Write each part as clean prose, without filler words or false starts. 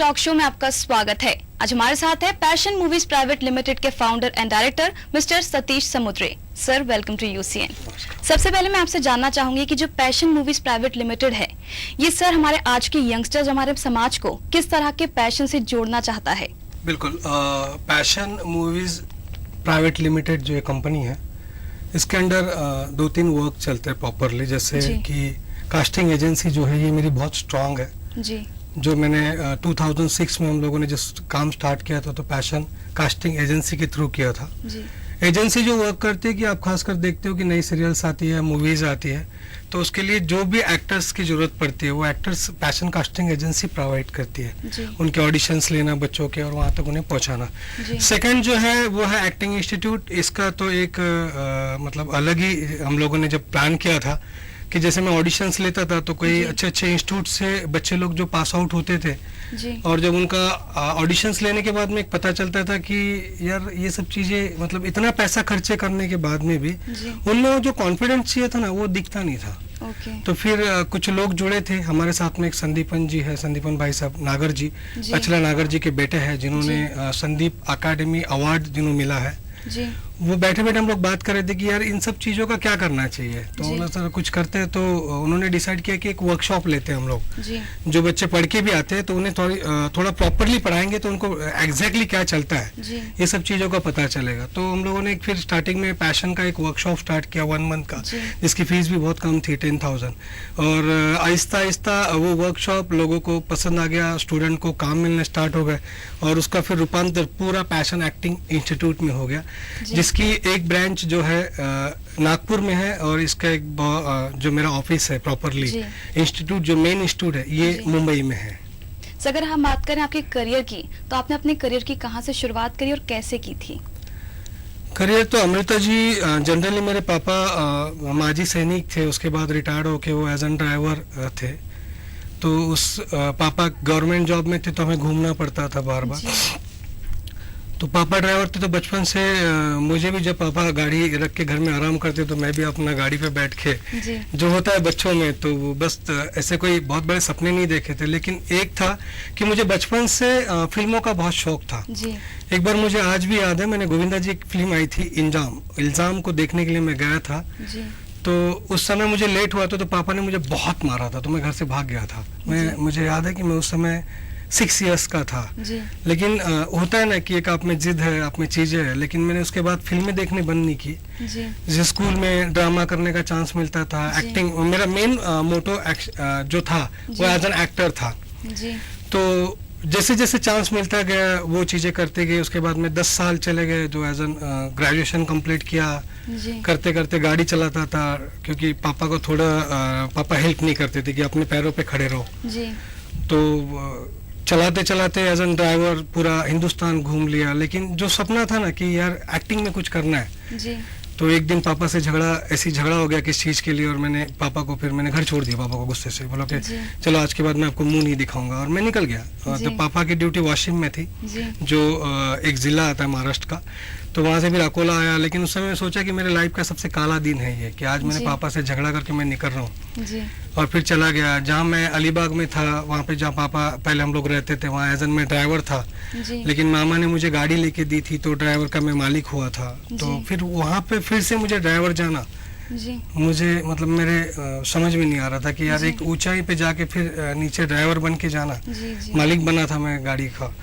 Talk show में आपका स्वागत है। आज हमारे साथ है पैशन मूवीज प्राइवेट लिमिटेड के founder and director mister Satish Samudre. Sir, welcome to UCN. सबसे पहले मैं आपसे जानना चाहूंगी कि जो पैशन मूवीज प्राइवेट लिमिटेड है, ये सर हमारे आज के यंगस्टर्स, हमारे समाज को किस तरह के पैशन से जोड़ना चाहता है? बिल्कुल, पैशन मूवीज प्राइवेट लिमिटेड जो एक कंपनी है, इसके अंडर दो तीन वर्क चलते हैं प्रॉपरली। जैसे कि कास्टिंग एजेंसी जो है, ये मेरी बहुत स्ट्रांग है जी। जो मैंने 2006 में हम लोगों ने जिस काम स्टार्ट किया था तो पैशन कास्टिंग एजेंसी के थ्रू किया था जी। एजेंसी जो वर्क करती है कि आप खासकर देखते हो कि नई सीरियल्स आती है, मूवीज आती है, तो उसके लिए जो भी एक्टर्स की जरूरत पड़ती है वो actors passion casting agency provide करती है। उनके ऑडिशंस लेना बच्चों के और वहाँ तक उन्हें पहुँचाना। सेकंड जो है वो है एक्टिंग इंस्टीट्यूट। इसका तो एक मतलब अलग ही हम लोगों ने जब प्लान किया था कि जैसे मैं ऑडिशंस लेता था तो कोई अच्छे अच्छे इंस्टीट्यूट से बच्चे लोग जो पास आउट होते थे जी। और जब उनका ऑडिशंस लेने के बाद में एक पता चलता था कि यार ये सब चीज़ें मतलब इतना पैसा खर्चे करने के बाद में भी उनमें जो कॉन्फिडेंस चाहिए था ना वो दिखता नहीं था। तो फिर कुछ लोग जुड़े थे हमारे साथ में। एक संदीपन जी है, संदीपन भाई साहब नागर जी, अचला नागर जी के बेटे हैं जिन्होंने संदीप अकादमी अवार्ड जिन्होंने मिला है जी। वो बैठे बैठे हम लोग बात कर रहे थे कि यार इन सब चीज़ों का क्या करना चाहिए। तो उन्होंने सर कुछ करते हैं, तो उन्होंने डिसाइड किया कि एक वर्कशॉप लेते हैं हम लोग। जो बच्चे पढ़ के भी आते हैं तो उन्हें थोड़ा प्रॉपरली पढ़ाएंगे तो उनको एग्जैक्टली क्या चलता है ये सब चीज़ों का पता चलेगा। तो हम लोगों ने फिर स्टार्टिंग में पैशन का एक वर्कशॉप स्टार्ट किया 1 मंथ का, जिसकी फीस भी बहुत कम थी 10,000। और आहिस्ता आहिस्ता वो वर्कशॉप लोगों को पसंद आ गया, स्टूडेंट को काम मिलने स्टार्ट हो गए और उसका फिर रूपांतर पूरा पैशन एक्टिंग इंस्टीट्यूट में हो गया, जिसकी एक ब्रांच जो है नागपुर में है और इसका एक जो मेरा ऑफिस है प्रॉपरली इंस्टीट्यूट जो मेन इंस्टीट्यूट है ये मुंबई में है। तो अगर हम बात करें आपके करियर की, तो आपने अपने करियर की कहाँ से शुरुआत करी और कैसे की थी? करियर तो अमृता जी जनरली मेरे पापा माजी सैनिक थे, उसके बाद रिटायर्ड होके वो एज एन ड्राइवर थे। तो उस पापा गवर्नमेंट जॉब में थे तो हमें घूमना पड़ता था बार बार। तो पापा ड्राइवर थे तो बचपन से मुझे भी जब पापा गाड़ी रख के घर में आराम करते तो मैं भी अपना गाड़ी पे बैठ के जो होता है बच्चों में, तो वो बस ऐसे कोई बहुत बड़े सपने नहीं देखे थे, लेकिन एक था कि मुझे बचपन से फिल्मों का बहुत शौक था जी। एक बार मुझे आज भी याद है, मैंने गोविंदा जी की फिल्म आई थी इल्जाम को देखने के लिए मैं गया था जी। तो उस समय मुझे लेट हुआ तो पापा ने मुझे बहुत मारा था तो मैं घर से भाग गया था। मुझे याद है कि मैं उस समय 6 इयर्स का था जी। लेकिन होता है ना कि एक आप में जिद है, आप में चीजें है, लेकिन मैंने उसके बाद फिल्में देखने बंद नहीं की जी। जैसे स्कूल में ड्रामा करने का चांस मिलता था, एक्टिंग मेरा मेन मोटो जो था वो एज एन एक्टर था जी। तो जैसे जैसे चांस मिलता गया वो चीजें करते गए। उसके बाद में 10 साल चले गए जो एज एन ग्रेजुएशन कंप्लीट किया जी। करते करते गाड़ी चलाता था क्योंकि पापा को थोड़ा पापा हेल्प नहीं करते थे कि अपने पैरों पे खड़े रहो जी। तो चलाते चलाते एज एन ड्राइवर पूरा हिंदुस्तान घूम लिया, लेकिन जो सपना था ना कि यार एक्टिंग में कुछ करना है जी। तो एक दिन पापा से झगड़ा हो गया किस चीज़ के लिए, और मैंने पापा को फिर मैंने घर छोड़ दिया पापा को गुस्से से। बोला कि चलो आज के बाद मैं आपको मुंह नहीं दिखाऊंगा, और मैं निकल गया। तो पापा की ड्यूटी वाशिम में थी जो एक जिला आता है महाराष्ट्र का, तो वहाँ से फिर अकोला आया। लेकिन उस समय सोचा कि मेरे लाइफ का सबसे काला दिन है ये कि आज मैंने पापा से झगड़ा करके मैं निकल रहा हूँ, और फिर चला गया जहाँ मैं अलीबाग में था, वहाँ पे जहाँ पापा पहले हम लोग रहते थे वहाँ एज एन मैं ड्राइवर था। लेकिन मामा ने मुझे गाड़ी लेके दी थी तो ड्राइवर का मैं मालिक हुआ था। तो फिर वहाँ पे फिर से मुझे ड्राइवर जाना मुझे मतलब मेरे समझ में नहीं आ रहा था कि यार एक ऊंचाई पे जाके फिर नीचे ड्राइवर बन के जाना, मालिक बना था मैं गाड़ी का,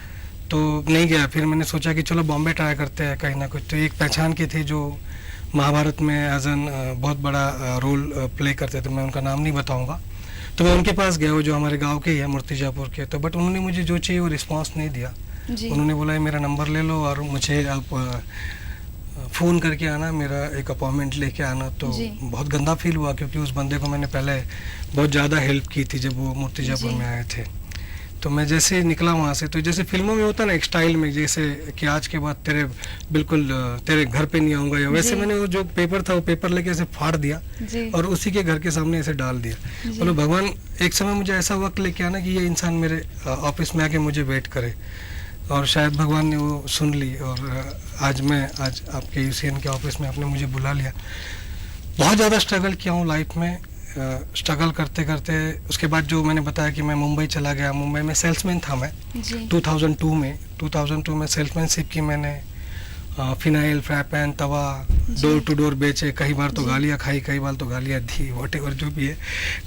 तो नहीं गया। फिर मैंने सोचा कि चलो बॉम्बे ट्राई करते हैं कहीं ना कुछ। तो एक पहचान के थे जो महाभारत में एज एन बहुत बड़ा रोल प्ले करते थे, मैं उनका नाम नहीं बताऊंगा। तो मैं उनके पास गया, वो जो हमारे गांव के ही है मूर्तिजापुर के। तो बट उन्होंने मुझे जो चाहिए वो रिस्पांस नहीं दिया। उन्होंने बोला मेरा नंबर ले लो और मुझे आप फ़ोन करके आना, मेरा एक अपॉइंटमेंट लेके आना। तो बहुत गंदा फील हुआ क्योंकि उस बंदे को मैंने पहले बहुत ज़्यादा हेल्प की थी जब वो मूर्तिजापुर में आए थे। तो मैं जैसे निकला वहाँ से, तो जैसे फिल्मों में होता ना एक स्टाइल में, जैसे कि आज के बाद तेरे घर पे नहीं आऊँगा, या वैसे मैंने वो जो पेपर था वो पेपर लेके ऐसे फाड़ दिया और उसी के घर के सामने ऐसे डाल दिया। बोलो भगवान एक समय मुझे ऐसा वक्त लेके आना कि ये इंसान मेरे ऑफिस में आके मुझे वेट करे, और शायद भगवान ने वो सुन ली और आज आपके यूसीएन के ऑफिस में आपने मुझे बुला लिया। बहुत ज़्यादा स्ट्रगल किया हूँ लाइफ में, स्ट्रगल करते करते उसके बाद जो मैंने बताया कि मैं मुंबई चला गया, मुंबई में सेल्समैन था मैं। जी 2002 में सेल्समैनशिप की मैंने। फिनाइल, फ्रैपेन, तवा डोर टू डोर बेचे, कई बार तो जी। गालियाँ खाई, कई बार तो गालियाँ दी, वॉटेवर जो भी है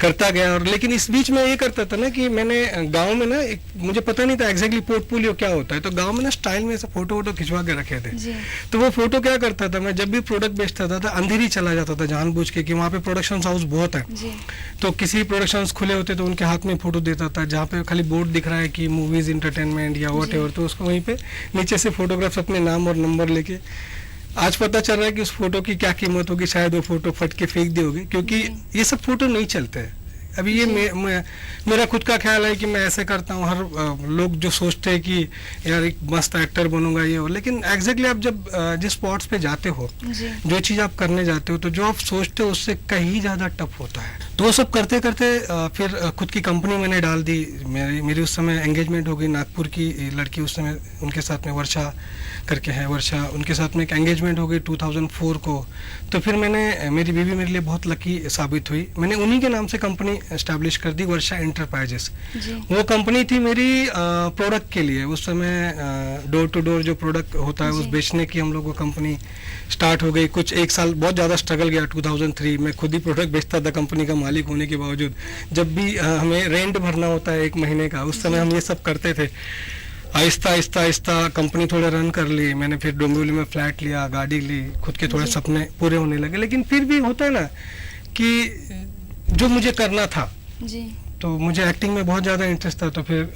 करता गया। और लेकिन इस बीच में ये करता था ना कि मैंने गांव में ना एक, मुझे पता नहीं था एग्जैक्टली पोर्टफोलियो क्या होता है, तो गांव में ना स्टाइल में ऐसे फोटो वोटो खिंचवा के रखे थे। जी तो वो फोटो क्या करता था, मैं जब भी प्रोडक्ट बेचता था तो अंधेरी चला जाता था जानबूझ के, कि वहाँ पे प्रोडक्शन हाउस बहुत है। जी तो किसी प्रोडक्शन खुले होते तो उनके हाथ में फोटो देता था, जहाँ पे खाली बोर्ड दिख रहा है कि मूवीज इंटरटेनमेंट या वॉट एवर, तो उसको वहीं पे नीचे से फोटोग्राफ्स अपने नाम और नंबर लेके। आज पता चल रहा है कि उस फोटो की क्या कीमत होगी, शायद वो फोटो फट के फेंक दी होगी, क्योंकि जी। ये सब फोटो नहीं चलते हैं अभी। ये जी। मेरा खुद का ख्याल है कि मैं ऐसे करता हूँ। हर लोग जो सोचते हैं कि यार एक मस्त एक्टर बनूंगा ये हो, लेकिन एग्जैक्टली आप जब जिस स्पॉट्स पे जाते हो, जी जो चीज़ आप करने जाते हो, तो जो आप सोचते हो उससे कहीं ज़्यादा टफ होता है। तो वो सब करते करते फिर खुद की कंपनी मैंने डाल दी। मेरी उस समय एंगेजमेंट हो गई, नागपुर की लड़की उस समय, उनके साथ में वर्षा करके है, वर्षा, उनके साथ में एक एंगेजमेंट हो गई 2004 को। तो फिर मेरी बीवी मेरे लिए बहुत लकी साबित हुई। मैंने उन्हीं के नाम से कंपनी एस्टैब्लिश कर दी, वर्षा एंटरप्राइजेस। जी वो कंपनी थी मेरी प्रोडक्ट के लिए। उस समय डोर टू डोर जो प्रोडक्ट होता है उस जी। बेचने की हम लोग को कंपनी स्टार्ट हो गई। कुछ एक साल बहुत ज़्यादा स्ट्रगल गया। 2003 में खुद ही प्रोडक्ट बेचता था कंपनी का मालिक होने के बावजूद। जब भी हमें रेंट भरना होता है 1 महीने का, उस समय हम ये सब करते थे। आहिस्ता आहिस्ता आहिस्ता कंपनी थोड़ा रन कर ली मैंने। फिर डोंबिवली में फ्लैट लिया, गाड़ी ली, खुद के थोड़े जी। सपने पूरे होने लगे। लेकिन फिर भी होता है ना कि जो मुझे करना था, जी तो मुझे एक्टिंग में बहुत ज़्यादा इंटरेस्ट था। तो फिर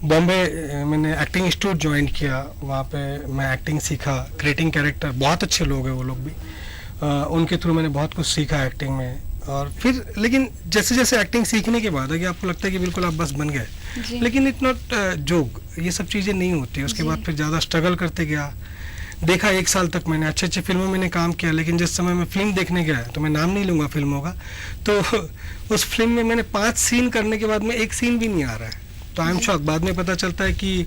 बॉम्बे मैंने एक्टिंग इंस्टीट्यूट ज्वाइन किया। वहाँ पे मैं एक्टिंग सीखा, क्रिएटिंग कैरेक्टर, बहुत अच्छे लोग हैं वो लोग भी। उनके थ्रू मैंने बहुत कुछ सीखा एक्टिंग में। और फिर लेकिन जैसे जैसे एक्टिंग सीखने के बाद है कि आपको लगता है कि बिल्कुल आप बस बन गए, जी लेकिन इट नॉट जोक, ये सब चीज़ें नहीं होती। उसके जी। बाद फिर ज़्यादा स्ट्रगल करते गया। देखा 1 साल तक मैंने अच्छे अच्छे फिल्मों में काम किया, लेकिन जिस समय मैं फिल्म देखने गया, तो मैं नाम नहीं लूँगा फिल्मों का, तो उस फिल्म में मैंने 5 सीन करने के बाद में 1 सीन भी नहीं आ रहा है। तो आई एम जी। शॉक। बाद में पता चलता है कि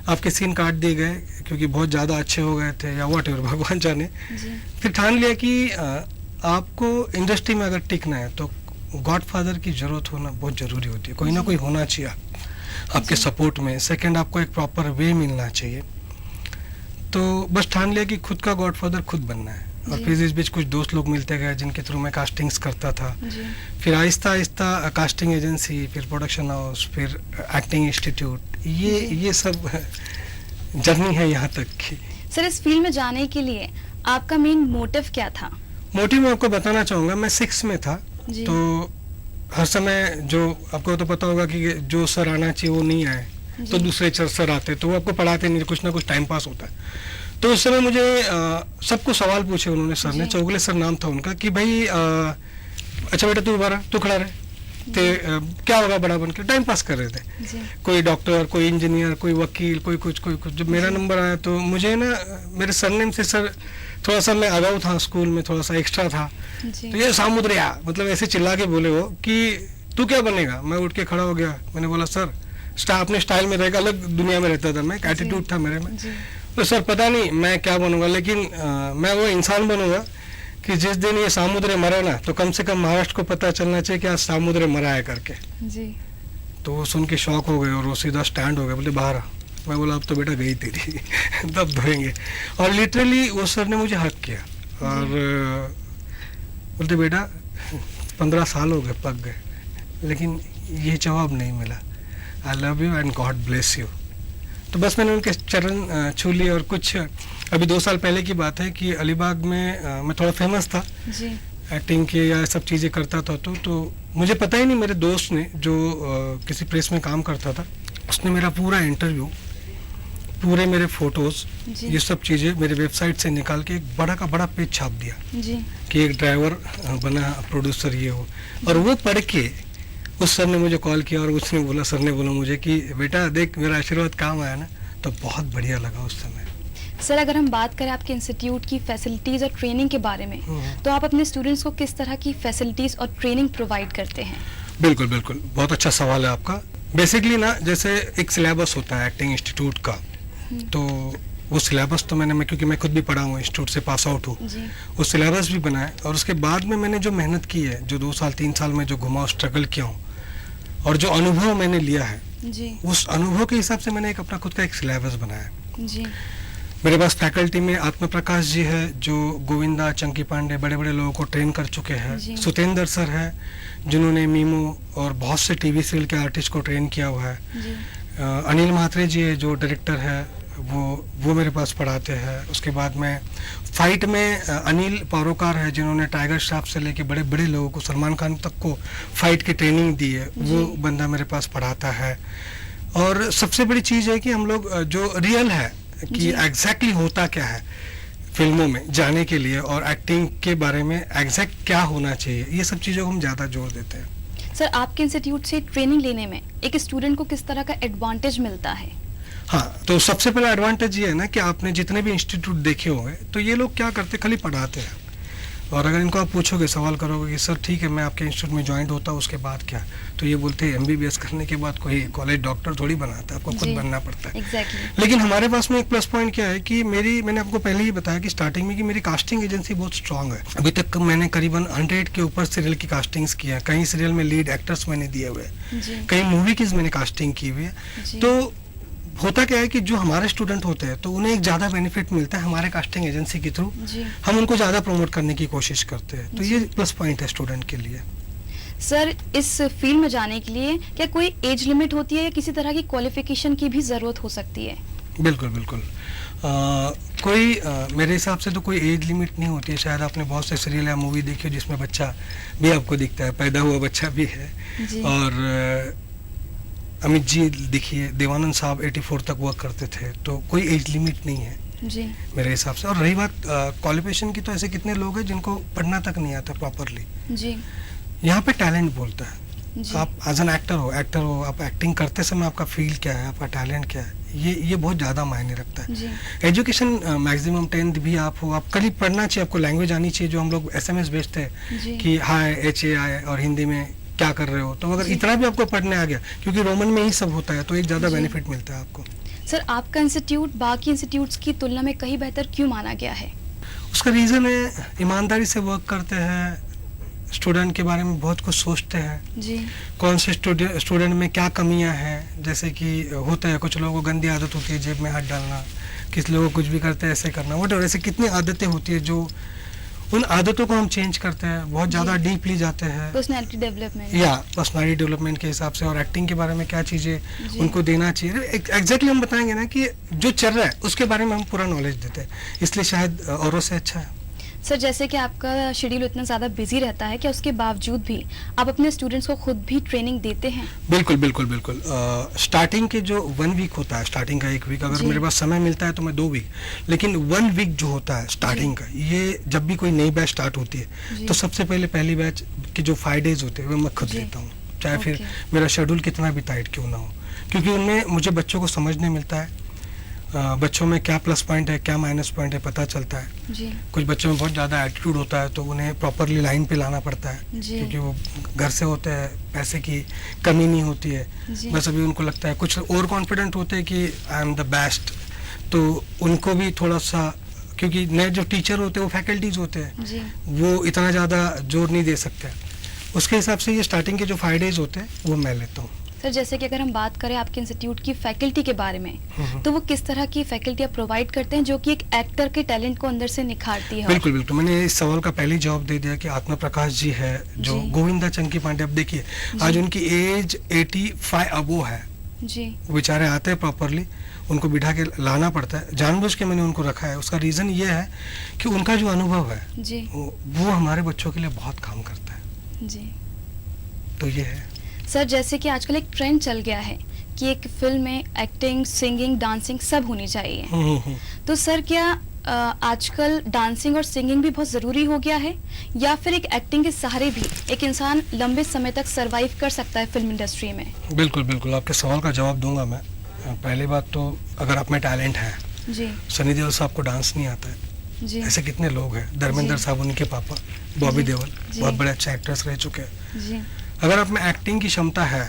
आपके सीन काट दिए गए क्योंकि बहुत ज़्यादा अच्छे हो गए थे या वॉट एवर, भगवान जाने। जी फिर ठान लिया कि आपको इंडस्ट्री में अगर टिकना है तो गॉडफादर की ज़रूरत होना बहुत ज़रूरी होती है। कोई ना कोई होना चाहिए आपके जी। सपोर्ट में। सेकंड, आपको एक प्रॉपर वे मिलना चाहिए। तो बस ठान लिया कि खुद का गॉडफादर खुद बनना है। और जी। फिर इस बीच कुछ दोस्त लोग मिलते गए जिनके थ्रू मैं कास्टिंग्स करता था। जी फिर आहिस्ता आहिस्ता कास्टिंग एजेंसी, फिर प्रोडक्शन हाउस, फिर एक्टिंग इंस्टीट्यूट, जी। ये सब जर्नी है यहाँ तक की। सर, इस फील्ड में जाने के लिए आपका मेन मोटिव क्या था? मोटिव मैं आपको बताना चाहूँगा, मैं 6 में था। जी तो हर समय जो आपको तो पता होगा कि जो सर आना चाहिए वो नहीं आए, तो जी। दूसरे सर आते, तो वो आपको पढ़ाते नहीं, कुछ ना कुछ टाइम पास होता है। तो उस समय मुझे सबको सवाल पूछे उन्होंने, सर ने, जी। चौगले सर नाम था उनका, कि भाई अच्छा बेटा तू उभा, तू खड़ा रहे, ते क्या होगा बड़ा बन के। टाइम पास कर रहे थे, जी कोई डॉक्टर, कोई इंजीनियर, कोई वकील, कोई कुछ। जब मेरा जी। नंबर आया तो मुझे ना मेरे सरनेम से सर थोड़ा सा मैं अगाऊ था, स्कूल में थोड़ा सा एक्स्ट्रा था। जी तो ये सामुद्रिया, मतलब ऐसे चिल्ला के बोले वो कि तू क्या बनेगा। मैं उठ के खड़ा हो गया, मैंने बोला सर अपने स्टाइल में रहेगा, अलग दुनिया में रहता था मैं, एक एटीट्यूड था मेरे में। जी तो सर पता नहीं मैं क्या बनूंगा, लेकिन मैं वो इंसान बनूंगा कि जिस दिन ये सामुद्र मरे ना, तो कम से कम महाराष्ट्र को पता चलना चाहिए कि आज सामुद्र मरा है करके। जी तो वो सुन के शॉक हो गए और वो सीधा स्टैंड हो गए, बोले बाहर आ। मैं बोला अब तो बेटा गई तेरी तब धोएंगे। और लिटरली वो सर ने मुझे हक किया और बोलते बेटा 15 साल हो गए, पक गए, लेकिन ये जवाब नहीं मिला, I love you and God bless you. तो बस मैंने उनके चरण छू लिए। और कुछ अभी 2 साल पहले की बात है कि अलीबाग में मैं थोड़ा फेमस था जी एक्टिंग के या सब चीज़ें करता था। तो मुझे पता ही नहीं, मेरे दोस्त ने जो किसी प्रेस में काम करता था, उसने मेरा पूरा इंटरव्यू, पूरे मेरे फोटोज़, जी ये सब चीज़ें मेरे वेबसाइट से निकाल के एक बड़ा का बड़ा पेज छाप दिया जी कि एक ड्राइवर बना, प्रोड्यूसर ये हो। और वो पढ़ के उस सर ने मुझे कॉल किया और उसने बोला, सर ने बोला मुझे कि बेटा देख मेरा आशीर्वाद काम आया ना। तो बहुत बढ़िया लगा उस समय। सर, अगर हम बात करें आपके इंस्टीट्यूट की फैसिलिटीज़ और ट्रेनिंग के बारे में, तो आप अपने स्टूडेंट्स को किस तरह की फैसिलिटीज़ और ट्रेनिंग प्रोवाइड करते हैं? बिल्कुल बिल्कुल, बहुत अच्छा सवाल है आपका। बेसिकली ना, जैसे एक सिलेबस होता है एक्टिंग इंस्टीट्यूट का, तो वो सिलेबस तो मैं क्योंकि मैं खुद भी पढ़ा हूँ, इंस्टीट्यूट से पास आउट हूँ, जी वो सिलेबस भी बना है। और उसके बाद में मैंने जो मेहनत की है, जो 2 साल 3 साल में जो घुमा स्ट्रगल किया हूँ और जो अनुभव मैंने लिया है, जी उस अनुभव के हिसाब से मैंने एक अपना खुद का एक सिलेबस बनाया है। जी मेरे पास फैकल्टी में आत्म प्रकाश जी है, जो गोविंदा, चंकी पांडे, बड़े बड़े लोगों को ट्रेन कर चुके हैं। जी। सुतेंद्र सर है, जिन्होंने मीमो और बहुत से टीवी सीरियल के आर्टिस्ट को ट्रेन किया हुआ है। जी अनिल म्हात्रे जी है, जो डायरेक्टर है, वो मेरे पास पढ़ाते हैं। उसके बाद में फाइट में अनिल पारोकार है, जिन्होंने टाइगर श्रॉफ से लेके बड़े बड़े लोगों को, सलमान खान तक को फाइट की ट्रेनिंग दी है, वो जी। बंदा मेरे पास पढ़ाता है। और सबसे बड़ी चीज़ है कि हम लोग जो रियल है कि जी। एग्जैक्टली होता क्या है फिल्मों में जाने के लिए, और एक्टिंग के बारे में एग्जैक्ट क्या होना चाहिए, ये सब चीज़ों को हम ज़्यादा जोर देते हैं। सर, आपके इंस्टीट्यूट से ट्रेनिंग लेने में एक स्टूडेंट को किस तरह का एडवांटेज मिलता है? हाँ, तो सबसे पहला एडवांटेज ये है ना कि आपने जितने भी इंस्टीट्यूट देखे होंगे, तो ये लोग क्या करते, खाली पढ़ाते हैं। और अगर इनको आप पूछोगे, सवाल करोगे कि सर ठीक है मैं आपके इंस्टीट्यूट में ज्वाइन होता हूँ, उसके बाद क्या, तो ये बोलते हैं MBBS करने के बाद कोई कॉलेज डॉक्टर थोड़ी बनाता है, आपको खुद जी। बनना पड़ता है। एग्जैक्टली। लेकिन हमारे पास में एक प्लस पॉइंट क्या है कि मैंने आपको पहले ही बताया कि स्टार्टिंग में कि मेरी कास्टिंग एजेंसी बहुत स्ट्रांग है। अभी तक मैंने करीबन 100 के ऊपर सीरियल की कास्टिंग्स की है। कई सीरियल में लीड एक्टर्स मैंने दिए हुए हैं, जी कई मूवी की मैंने कास्टिंग की हुई है। जी तो होता क्या है कि जो हमारे स्टूडेंट होते हैं, तो उन्हें एक ज़्यादा बेनिफिट मिलता है हमारे कास्टिंग एजेंसी के थ्रू। जी। हम उनको ज़्यादा प्रमोट करने की कोशिश करते हैं, तो जी। ये प्लस पॉइंट है स्टूडेंट के लिए। सर, इस फील्ड में जाने के लिए क्या कोई एज लिमिट होती है या किसी तरह की क्वालिफिकेशन की भी जरूरत हो सकती है? बिल्कुल बिल्कुल। मेरे हिसाब से तो कोई एज लिमिट नहीं होती है। शायद आपने बहुत से सीरियल या मूवी देखी हो जिसमें बच्चा भी आपको दिखता है, पैदा हुआ बच्चा भी है। जी और अमित जी देखिए, देवानंद साहब 84 तक वर्क करते थे, तो कोई एज लिमिट नहीं है जी मेरे हिसाब से। और रही बात क्वालिफिकेशन की, तो ऐसे कितने लोग हैं जिनको पढ़ना तक नहीं आता प्रॉपरली। जी यहाँ पे टैलेंट बोलता है। जी आप एज एन एक्टर हो, आप एक्टिंग करते समय आपका फील क्या है, आपका टैलेंट क्या है, ये बहुत ज़्यादा मायने रखता है। जी एजुकेशन मैक्सिमम 10th भी आप हो, आप कल ही पढ़ना चाहिए, आपको लैंग्वेज आनी चाहिए। जो हम लोग SMS भेजते हैं जी कि हाय HAI और हिंदी में क्या कर रहे हो, तो अगर जी। इतना भी आपको पढ़ने आ गया, क्योंकि रोमन में ही सब होता है, तो एक ज़्यादा जी। बेनिफिट मिलता है आपको। सर, आपका इंस्टीट्यूट बाकी इंस्टीट्यूट्स की तुलना में कहीं बेहतर क्यों माना गया है? उसका रीज़न है ईमानदारी से वर्क करते हैं, स्टूडेंट के बारे में बहुत कुछ सोचते हैं, जी कौन से स्टूडेंट में क्या कमियां हैं। जैसे कि होता है कुछ लोगों को गंदी आदत होती है जेब में हाथ डालना, किसी लोगों को कुछ भी करते हैं ऐसे करना, वट ऐसे कितनी आदतें होती है, जो उन आदतों को हम चेंज करते हैं, बहुत ज़्यादा जी। डीपली जाते हैं पर्सनैलिटी डेवलपमेंट। या पर्सनालिटी डेवलपमेंट के हिसाब से, और एक्टिंग के बारे में क्या जी। चीज़ें उनको देना चाहिए। एग्जैक्टली हम बताएंगे ना कि जो चल रहा है उसके बारे में हम पूरा नॉलेज देते हैं, इसलिए शायद औरों से अच्छा है। सर, जैसे कि आपका शेड्यूल इतना ज़्यादा बिजी रहता है, क्या उसके बावजूद भी आप अपने स्टूडेंट्स को खुद भी ट्रेनिंग देते हैं? बिल्कुल बिल्कुल बिल्कुल। स्टार्टिंग के जो 1 वीक होता है, स्टार्टिंग का 1 वीक, अगर जी। मेरे पास समय मिलता है तो मैं 2 वीक, लेकिन 1 वीक जो होता है स्टार्टिंग का, ये जब भी कोई नई बैच स्टार्ट होती है, जी। तो सबसे पहले पहली बैच की जो 5 डेज होते हैं वो मैं खुद जी। लेता हूँ, चाहे फिर ओके। मेरा शेड्यूल कितना भी टाइट क्यों ना हो, क्योंकि उनमें मुझे बच्चों को समझने मिलता है, बच्चों में क्या प्लस पॉइंट है, क्या माइनस पॉइंट है, पता चलता है। जी कुछ बच्चों में बहुत ज़्यादा एटीट्यूड होता है, तो उन्हें प्रॉपरली लाइन पे लाना पड़ता है, जी। क्योंकि वो घर से होते हैं, पैसे की कमी नहीं होती है। जी बस अभी उनको लगता है, कुछ ओवर कॉन्फिडेंट होते हैं कि आई एम द बेस्ट, तो उनको भी थोड़ा सा, क्योंकि नए जो टीचर होते हैं वो फैकल्टीज होते हैं, जी वो इतना ज़्यादा जोर नहीं दे सकते। उसके हिसाब से ये स्टार्टिंग के जो 5 डेज होते हैं वो मैं लेता हूँ। सर, जैसे कि अगर हम बात करें आपके इंस्टीट्यूट की फैकल्टी के बारे में, तो वो किस तरह की फैकल्टी आप प्रोवाइड करते हैं जो कि एक एक्टर के टैलेंट को अंदर से निखारती है? बिल्कुल बिल्कुल, मैंने इस सवाल का पहले ही जवाब दे दिया कि आत्मा प्रकाश जी है, जो जी। गोविंदा चंकी पांडे, अब देखिए आज उनकी एज 85 अबो है, जी वो बेचारे आते हैं प्रॉपरली, उनको बिठा के लाना पड़ता है, जानबूझ के मैंने उनको रखा है। उसका रीज़न ये है कि उनका जो अनुभव है जी वो हमारे बच्चों के लिए बहुत काम करता है, जी तो ये है। सर, जैसे कि आजकल एक ट्रेंड चल गया है कि एक फिल्म में एक्टिंग, सिंगिंग, डांसिंग सब होनी चाहिए। हम्म। तो सर, क्या आजकल डांसिंग और सिंगिंग भी बहुत ज़रूरी हो गया है, या फिर एक एक्टिंग के सहारे भी एक इंसान लंबे समय तक सरवाइव कर सकता है फिल्म इंडस्ट्री में? बिल्कुल बिल्कुल, आपके सवाल का जवाब दूंगा मैं। पहली बात तो, अगर आप में टैलेंट है, जी सनी देओल साहब को डांस नहीं आता है, जी ऐसे कितने लोग हैं, धर्मेंद्र जी। साहब उनके पापा, बॉबी जी। देओल जी। बहुत बड़े अच्छे एक्टर्स रह चुके हैं। जी अगर आप में एक्टिंग की क्षमता है,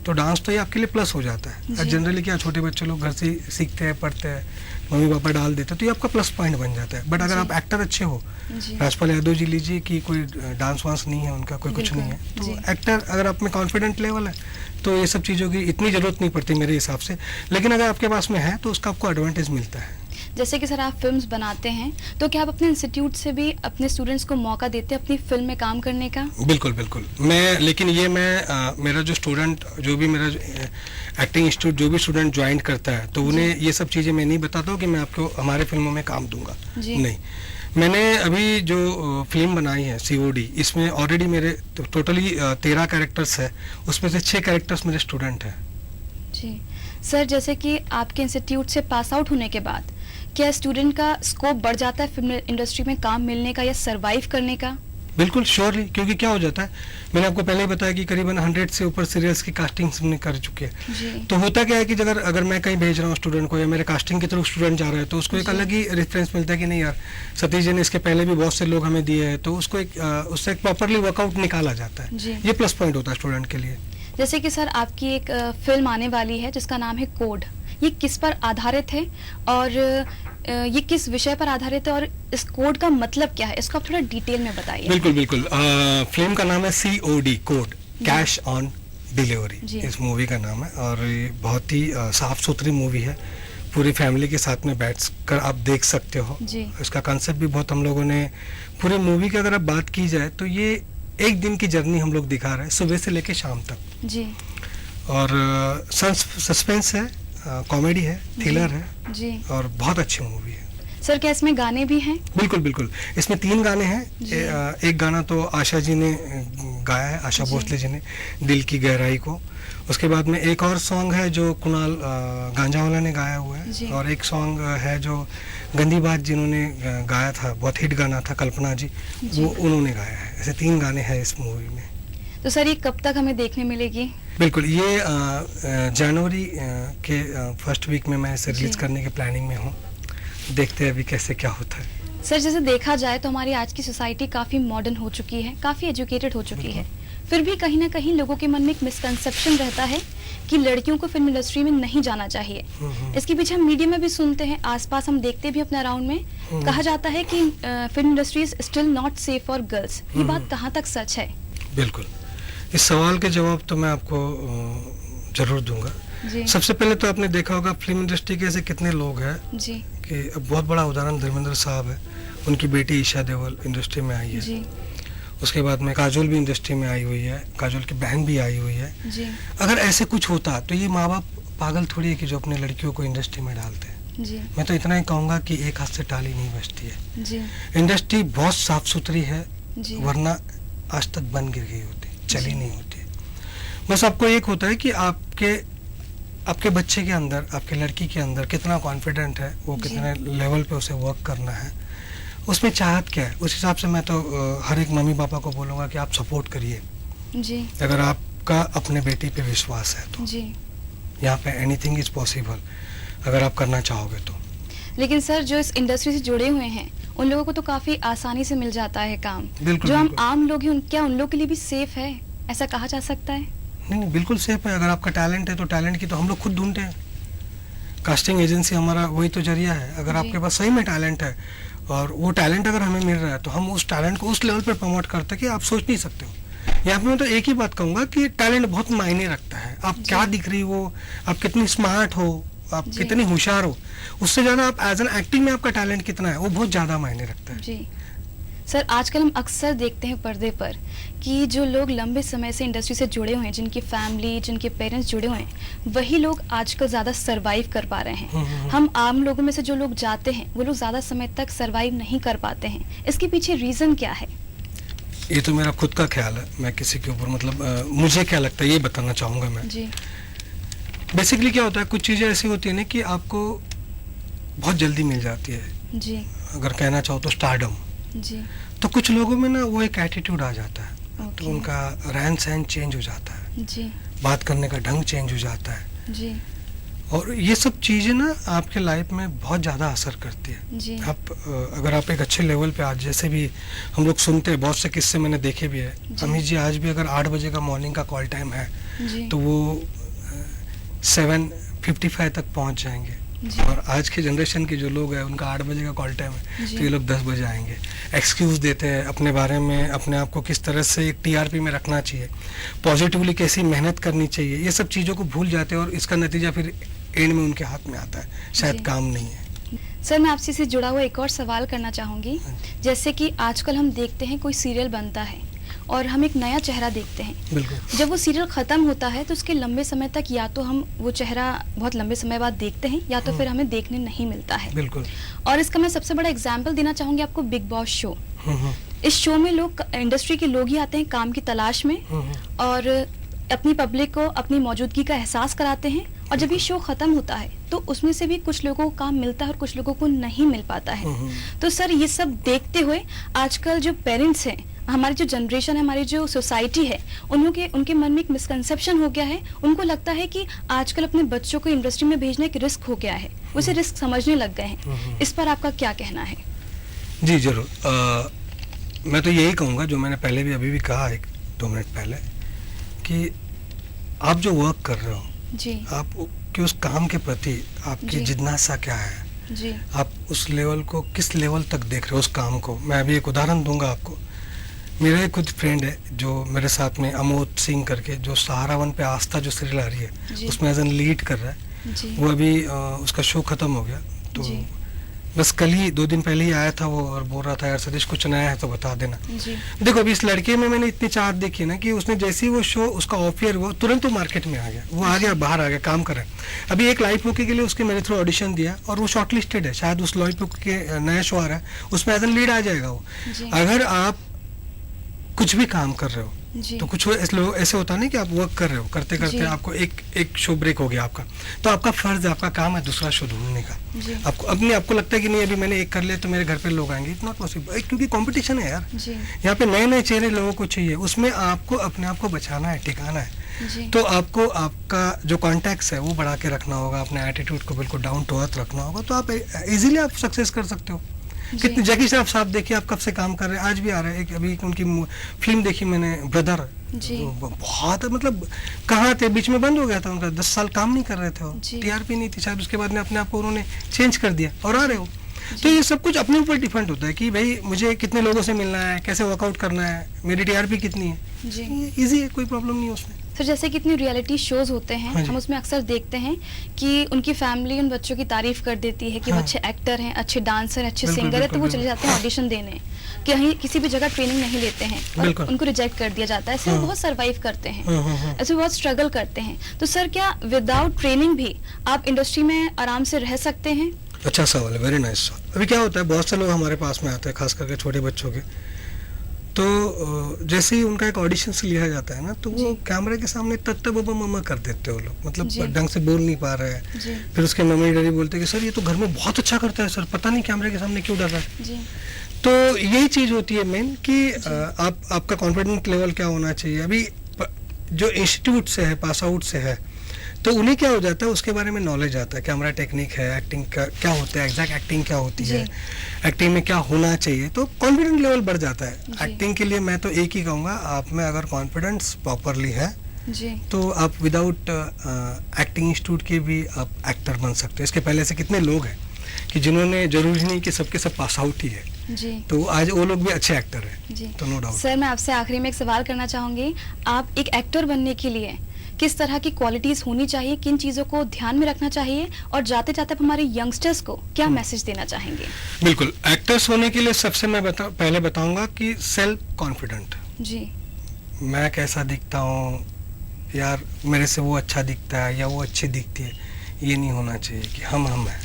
तो डांस तो ये आपके लिए प्लस हो जाता है। जी। जनरली क्या छोटे बच्चे लोग घर से ही सीखते हैं, पढ़ते हैं, मम्मी पापा डाल देते हैं, तो ये आपका प्लस पॉइंट बन जाता है। बट अगर जी। आप एक्टर अच्छे हो, जी राजपाल यादव जी लीजिए कि कोई डांस वांस नहीं है उनका, कोई कुछ नहीं है, बिल्कुल, जी। तो एक्टर अगर आप में कॉन्फिडेंट लेवल है तो ये सब चीज़ों की इतनी ज़रूरत नहीं पड़ती मेरे हिसाब से। लेकिन अगर आपके पास में है तो उसका आपको एडवांटेज मिलता है। जैसे कि सर आप फिल्म्स बनाते हैं, तो क्या आप अपने इंस्टीट्यूट से भी अपने स्टूडेंट्स को मौका देते हैं अपनी फिल्म में काम करने का? बिल्कुल बिल्कुल। लेकिन ये मेरा जो स्टूडेंट, जो भी मेरा एक्टिंग इंस्टीट्यूट जो भी स्टूडेंट ज्वाइन करता है, तो उन्हें ये सब चीज़ें मैं नहीं बताता हूँ कि मैं आपको हमारे फिल्मों में काम दूंगा। जी। नहीं, मैंने अभी जो फिल्म बनाई है COD, इसमें ऑलरेडी मेरे टोटली 13 कैरेक्टर्स है, उसमें से 6 कैरेक्टर्स मेरे स्टूडेंट हैं। जी सर, जैसे कि आपके इंस्टीट्यूट से पास आउट होने के बाद क्या स्टूडेंट का स्कोप बढ़ जाता है फिल्म इंडस्ट्री में काम मिलने का या सरवाइव करने का? बिल्कुल श्योरली, क्योंकि क्या हो जाता है, मैंने आपको पहले ही बताया कि करीबन 100 से ऊपर सीरियल्स की कास्टिंग हमने कर चुके हैं। जी तो होता क्या है कि अगर मैं कहीं भेज रहा हूँ स्टूडेंट को, या मेरे कास्टिंग के थ्रू स्टूडेंट जा रहा है, तो उसको एक जी। अलग ही रेफरेंस मिलता है कि नहीं यार, सतीश जी ने इसके पहले भी बहुत से लोग हमें दिए हैं, तो उसको उससे एक प्रॉपरली वर्कआउट निकाला जाता है। जी। ये प्लस पॉइंट होता है स्टूडेंट के लिए। जैसे कि सर आपकी एक फिल्म आने वाली है जिसका नाम है कोड, ये किस पर आधारित है और ये किस विषय पर आधारित है और इस कोड का मतलब क्या है, इसको आप थोड़ा डिटेल में बताइए। बिल्कुल बिल्कुल। फिल्म का नाम है COD, code, cash on delivery, जी। इस मूवी का नाम है। और ये बहुत ही साफ सुथरी मूवी है, पूरी फैमिली के साथ में बैठ कर आप देख सकते हो। जी इसका कंसेप्ट भी बहुत हम लोगों ने, पूरी मूवी की अगर आप बात की जाए तो ये एक दिन की जर्नी हम लोग दिखा रहे हैं, सुबह से लेके शाम तक। जी और सस्पेंस है, कॉमेडी है, थ्रिलर है, जी। और बहुत अच्छी मूवी है। सर क्या इसमें गाने भी हैं? बिल्कुल बिल्कुल। इसमें 3 गाने हैं। जी। एक गाना तो आशा जी ने गाया है, आशा जी। भोसले जी ने, दिल की गहराई को। उसके बाद में एक और सॉन्ग है जो कुणाल गांजावाला ने गाया हुआ जी। है, और एक सॉन्ग है जो गंदी बात जिन्होंने गाया था, बहुत हिट गाना था, कल्पना जी, जी। वो उन्होंने गाया है। ऐसे 3 गाने हैं इस मूवी में। तो सर ये कब तक हमें देखने मिलेगी? बिल्कुल, ये जनवरी के फर्स्ट वीक में मैं इसे रिलीज जी। करने के प्लानिंग में हूँ। देखते हैं अभी कैसे क्या होता है। सर जैसे देखा जाए तो हमारी आज की सोसाइटी काफ़ी मॉडर्न हो चुकी है, काफ़ी एजुकेटेड हो चुकी है, फिर भी कहीं ना कहीं लोगों के मन में एक मिसकंसेप्शन रहता है कि लड़कियों को फिल्म इंडस्ट्री में नहीं जाना चाहिए। इसके पीछे हम मीडिया में भी सुनते हैं, आसपास हम देखते भी अपने अराउंड में, कहा जाता है कि film industry is still not safe for girls. ये बात कहाँ तक सच है? बिल्कुल, इस सवाल के जवाब तो मैं आपको जरूर दूंगा। जी सबसे पहले तो आपने देखा होगा फिल्म इंडस्ट्री के ऐसे कितने लोग हैं जी कि अब बहुत बड़ा उदाहरण धर्मेंद्र साहब है, उनकी बेटी ईशा देओल इंडस्ट्री में आई है। जी उसके बाद में काजोल भी इंडस्ट्री में आई हुई है, काजोल की बहन भी आई हुई है। जी अगर ऐसे कुछ होता तो ये माँ बाप पागल थोड़ी है कि जो अपने लड़कियों को इंडस्ट्री में डालते हैं। जी मैं तो इतना ही कहूँगा कि एक हाथ से टाली नहीं बजती है। जी इंडस्ट्री बहुत साफ सुथरी है, जी वरना आज तक बन गिर गई होती, चली जी। नहीं होती। बस आपको एक होता है कि आपके बच्चे के अंदर, आपके लड़की के अंदर कितना कॉन्फिडेंट है, वो जी। कितने लेवल पे उसे वर्क करना है, उसमें चाहत क्या है, उस हिसाब से मैं तो हर एक मम्मी पापा को बोलूँगा कि आप सपोर्ट करिए, जी अगर आपका अपने बेटी पे विश्वास है तो। जी। यहाँ पे एनीथिंग इज पॉसिबल, अगर आप करना चाहोगे तो। लेकिन सर जो इस इंडस्ट्री से जुड़े हुए हैं उन लोगों को तो काफी आसानी से मिल जाता है काम, बिल्कुल, जो हम बिल्कुल। आम लोग हैं क्या उन लोग के लिए भी सेफ है, ऐसा कहा जा सकता है? नहीं, बिल्कुल सेफ है। अगर आपका टैलेंट है तो टैलेंट की तो हम लोग खुद ढूंढते हैं, कास्टिंग एजेंसी हमारा वही तो जरिया है। अगर जी। आपके पास सही में टैलेंट है और वो टैलेंट अगर हमें मिल रहा है तो हम उस टैलेंट को उस लेवल पर प्रमोट करते हैं कि आप सोच नहीं सकते हो। यहाँ पे मैं तो एक ही बात कहूँगा कि टैलेंट बहुत मायने रखता है। आप जी। क्या दिख रही हो, आप कितनी स्मार्ट हो, आप जी। कितनी होशियार हो, उससे ज़्यादा आप एज एन एक्टिंग में आपका टैलेंट कितना है वो बहुत ज़्यादा मायने रखता है। जी सर, आजकल हम अक्सर देखते हैं पर्दे पर कि जो लोग लंबे समय से इंडस्ट्री से जुड़े हुए हैं, जिनकी फैमिली, जिनके पेरेंट्स जुड़े हुए हैं, वही लोग आजकल ज़्यादा सरवाइव कर पा रहे हैं। हम आम लोगों में से जो लोग जाते हैं वो लोग ज़्यादा समय तक सरवाइव नहीं कर पाते हैं। इसके पीछे रीज़न क्या है? ये तो मेरा खुद का ख्याल है, मैं किसी के ऊपर मतलब मुझे क्या लगता है ये बताना चाहूँगा मैं। जी बेसिकली क्या होता है, कुछ चीज़ें ऐसी होती है ना कि आपको बहुत जल्दी मिल जाती है, जी अगर कहना चाहो तो स्टारडम। जी तो कुछ लोगों में ना वो एक एटीट्यूड आ जाता है, तो ओके। उनका रहन सहन चेंज हो जाता है, जी बात करने का ढंग चेंज हो जाता है, जी और ये सब चीज़ें ना आपके लाइफ में बहुत ज़्यादा असर करती है। जी आप अगर आप एक अच्छे लेवल पे आज, जैसे भी हम लोग सुनते हैं, बहुत से किस्से मैंने देखे भी है। जी। अमित जी आज भी अगर 8 बजे का मॉर्निंग का कॉल टाइम है जी तो वो 7:55 तक पहुंच जाएंगे। जी। और आज के जनरेशन के जो लोग हैं उनका 8 बजे का कॉल टाइम है, जी। तो ये लोग 10 बजे आएंगे। एक्सक्यूज़ देते हैं अपने बारे में, अपने आप को किस तरह से एक टीआरपी में रखना चाहिए, पॉजिटिवली कैसी मेहनत करनी चाहिए, ये सब चीज़ों को भूल जाते हैं और इसका नतीजा फिर एंड में उनके हाथ में आता है, शायद जी। काम नहीं है। सर मैं आपसे इससे जुड़ा हुआ एक और सवाल करना चाहूँगी। जैसे कि आजकल हम देखते हैं कोई सीरियल बनता है और हम एक नया चेहरा देखते हैं। बिल्कुल। जब वो सीरियल ख़त्म होता है तो उसके लंबे समय तक या तो हम वो चेहरा बहुत लंबे समय बाद देखते हैं या तो फिर हमें देखने नहीं मिलता है। बिल्कुल। और इसका मैं सबसे बड़ा एग्जाम्पल देना चाहूँगी आपको, बिग बॉस शो। हम्म, इस शो में लोग, इंडस्ट्री के लोग ही आते हैं काम की तलाश में और अपनी पब्लिक को अपनी मौजूदगी का एहसास कराते हैं। और जब ये शो ख़त्म होता है तो उसमें से भी कुछ लोगों को काम मिलता है और कुछ लोगों को नहीं मिल पाता है। तो सर ये सब देखते हुए आजकल जो पेरेंट्स हैं, हमारी जो जनरेशन है, हमारी जो सोसाइटी है, उनके मन में एक मिसकंसेप्शन हो गया है। उनको लगता है कि आजकल अपने बच्चों को इंडस्ट्री में भेजना एक रिस्क हो गया है, उसे रिस्क समझने लग गए हैं। इस पर आपका क्या कहना है? जी जरूर। मैं तो यही कहूँगा जो मैंने पहले भी अभी भी कहा 1-2 मिनट पहले, कि आप जो वर्क कर रहे हो, जी आप कि उस काम के प्रति आपकी जी। जिज्ञासा क्या है, जी आप उस लेवल को किस लेवल तक देख रहे हो उस काम को। मैं अभी एक उदाहरण दूंगा आपको। मेरा एक खुद फ्रेंड है जो मेरे साथ में, अमोद सिंह करके, जो सहारा वन पे आस्था जो सीरियल आ रही है जी। उसमें एज एन लीड कर रहा है। जी वो अभी उसका शो खत्म हो गया, तो जी। बस कल ही 2 दिन पहले ही आया था वो और बोल रहा था यार सतीश कुछ नया है तो बता देना। जी देखो अभी इस लड़के में मैंने इतनी चाहत देखी ना कि उसने जैसे ही वो शो उसका ऑफियर हुआ तुरंत वो मार्केट में आ गया, वो आ गया, बाहर आ गया, काम कर रहा है। अभी एक लाइव बुक के लिए उसके मेरे थ्रू ऑडिशन दिया और वो शॉर्टलिस्टेड है, शायद उस लाइव बुक के नया शो आ रहा है उसमें एज एन लीड आ जाएगा वो। जी अगर आप कुछ भी काम कर रहे हो जी तो कुछ ऐसे होता नहीं कि आप वर्क कर रहे हो, करते करते जी। आपको एक शो ब्रेक हो गया आपका, तो आपका फर्ज है, आपका काम है दूसरा शो ढूंढने का। जी आपको आपको लगता है कि नहीं अभी मैंने एक कर लिया तो मेरे घर पे लोग आएंगे, इट्स नॉट पॉसिबल, क्योंकि कंपटीशन है यार। जी यहाँ पे नए नए चेहरे लोगों को चाहिए, उसमें आपको अपने आप को बचाना है, टिकाना है। जी तो आपको आपका जो कॉन्टैक्ट्स है वो बढ़ा के रखना होगा, अपने एटीट्यूड को बिल्कुल डाउन टू अर्थ रखना होगा, तो आप इजीली आप सक्सेस कर सकते हो। कितनी जगह से आप देखिए, आप कब से काम कर रहे हैं, आज भी आ रहे हैं। एक अभी उनकी फिल्म देखी मैंने, ब्रदर, जी बहुत मतलब कहाँ थे, बीच में बंद हो गया था उनका, 10 साल काम नहीं कर रहे थे वो, जी। टीआरपी नहीं थी शायद, उसके बाद में अपने आप को उन्होंने चेंज कर दिया और आ रहे हो। तो ये सब कुछ अपने ऊपर डिपेंड होता है कि भाई मुझे कितने लोगों से मिलना है, कैसे वर्कआउट करना है, मेरी टीआरपी कितनी है। जी इजी है, कोई प्रॉब्लम नहीं है उसमें। सर जैसे कितनी रियलिटी शोज होते हैं, हाँ जी। हम उसमें अक्सर देखते हैं कि उनकी फैमिली उन बच्चों की तारीफ कर देती है कि वो हाँ। अच्छे एक्टर हैं, अच्छे डांसर, अच्छे बिल्कुल, सिंगर है, तो वो बिल्कुल, चले जाते हैं ऑडिशन देने, कहीं किसी भी जगह ट्रेनिंग नहीं लेते हैं और बिल्कुल। उनको रिजेक्ट कर दिया जाता है। ऐसे वो हाँ। बहुत सर्वाइव करते हैं, हाँ। ऐसे बहुत स्ट्रगल करते हैं। तो सर क्या विदाउट ट्रेनिंग भी आप इंडस्ट्री में आराम से रह सकते हैं? अच्छा सवाल है, वेरी नाइस सवाल। अभी क्या होता है, बहुत से लोग हमारे पास में आते हैं, खास करके छोटे बच्चों के, तो जैसे ही उनका एक ऑडिशन से लिया जाता है ना, तो वो जी। कैमरे के सामने तत्ता बाबा मम्मा कर देते हैं वो लोग, मतलब जी। ढंग से बोल नहीं पा रहे हैं। जी फिर उसके मम्मी डैडी बोलते हैं कि सर ये तो घर में बहुत अच्छा करता है सर, पता नहीं कैमरे के सामने क्यों डर रहा है। जी तो यही चीज होती है मेन कि आपका कॉन्फिडेंस लेवल क्या होना चाहिए। अभी जो इंस्टीट्यूट से है, पास आउट से है, तो उन्हें क्या हो जाता है, उसके बारे में नॉलेज आता है, कैमरा टेक्निक है, एक्टिंग का क्या होता है, एग्जैक्ट एक्टिंग क्या होती है, एक्टिंग में क्या होना चाहिए, तो कॉन्फिडेंस लेवल बढ़ जाता है। जी। एक्टिंग के लिए मैं तो एक ही कहूँगा, आप में अगर कॉन्फिडेंस प्रॉपरली है जी तो आप विदाउट एक्टिंग इंस्टीट्यूट के भी आप एक्टर बन सकते हो। इसके पहले से कितने लोग हैं कि जिन्होंने, जरूरी नहीं कि सबके सब पास आउट ही है, जी तो आज वो लोग भी अच्छे एक्टर हैं, जी तो नो डाउट। सर मैं आपसे आखिरी में एक सवाल करना चाहूंगी, आप एक एक्टर बनने के लिए किस तरह की क्वालिटीज होनी चाहिए, किन चीजों को ध्यान में रखना चाहिए, और जाते जाते आप हमारे यंगस्टर्स को क्या मैसेज देना चाहेंगे? बिल्कुल, एक्टर्स होने के लिए सबसे मैं पहले बताऊंगा कि सेल्फ कॉन्फिडेंट। जी मैं कैसा दिखता हूँ यार, मेरे से वो अच्छा दिखता है या वो अच्छी दिखती है, ये नहीं होना चाहिए कि हम हैं।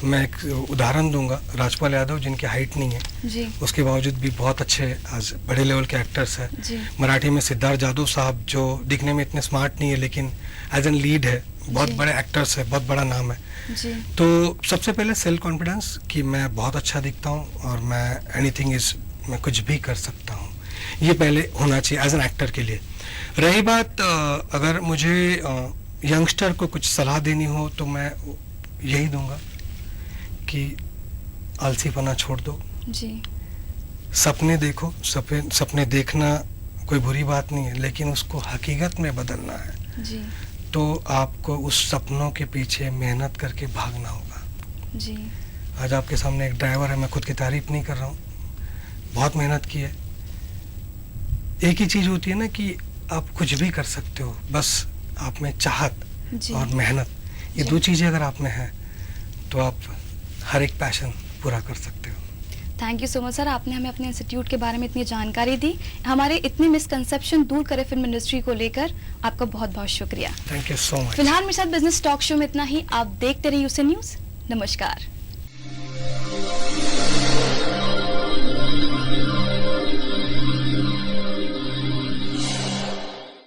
मैं एक उदाहरण दूंगा, राजपाल यादव जिनकी हाइट नहीं है, जी उसके बावजूद भी बहुत अच्छे आज बड़े लेवल के एक्टर्स हैं। जी मराठी में सिद्धार्थ जादव साहब, जो दिखने में इतने स्मार्ट नहीं है लेकिन एज एन लीड है, बहुत जी। बड़े एक्टर्स है, बहुत बड़ा नाम है। जी तो सबसे पहले सेल्फ कॉन्फिडेंस कि मैं बहुत अच्छा दिखता हूँ और मैं एनीथिंग इज, मैं कुछ भी कर सकता हूँ, ये पहले होना चाहिए एज एन एक्टर के लिए। रही बात अगर मुझे यंगस्टर को कुछ सलाह देनी हो तो मैं यही दूंगा कि आलसीपना छोड़ दो, जी सपने देखो, सपने देखना कोई बुरी बात नहीं है, लेकिन उसको हकीकत में बदलना है। जी तो आपको उस सपनों के पीछे मेहनत करके भागना होगा। जी। आज आपके सामने एक ड्राइवर है, मैं खुद की तारीफ नहीं कर रहा हूँ, बहुत मेहनत की है। एक ही चीज़ होती है ना कि आप कुछ भी कर सकते हो, बस आप में चाहत जी। और मेहनत, ये जी। 2 चीज़ें अगर आप में हैं तो आप हर एक पैशन पूरा कर सकते हो। Thank you so much sir, आपने हमें अपने इंस्टीट्यूट के बारे में इतनी जानकारी दी, हमारे इतने मिसकंसेप्शन दूर करे फिल्म इंडस्ट्री को लेकर। आपका बहुत बहुत शुक्रिया। Thank you so much. फिलहाल मेरे साथ बिजनेस टॉक शो में इतना ही। आप देखते रहिए यूसी न्यूज़। नमस्कार।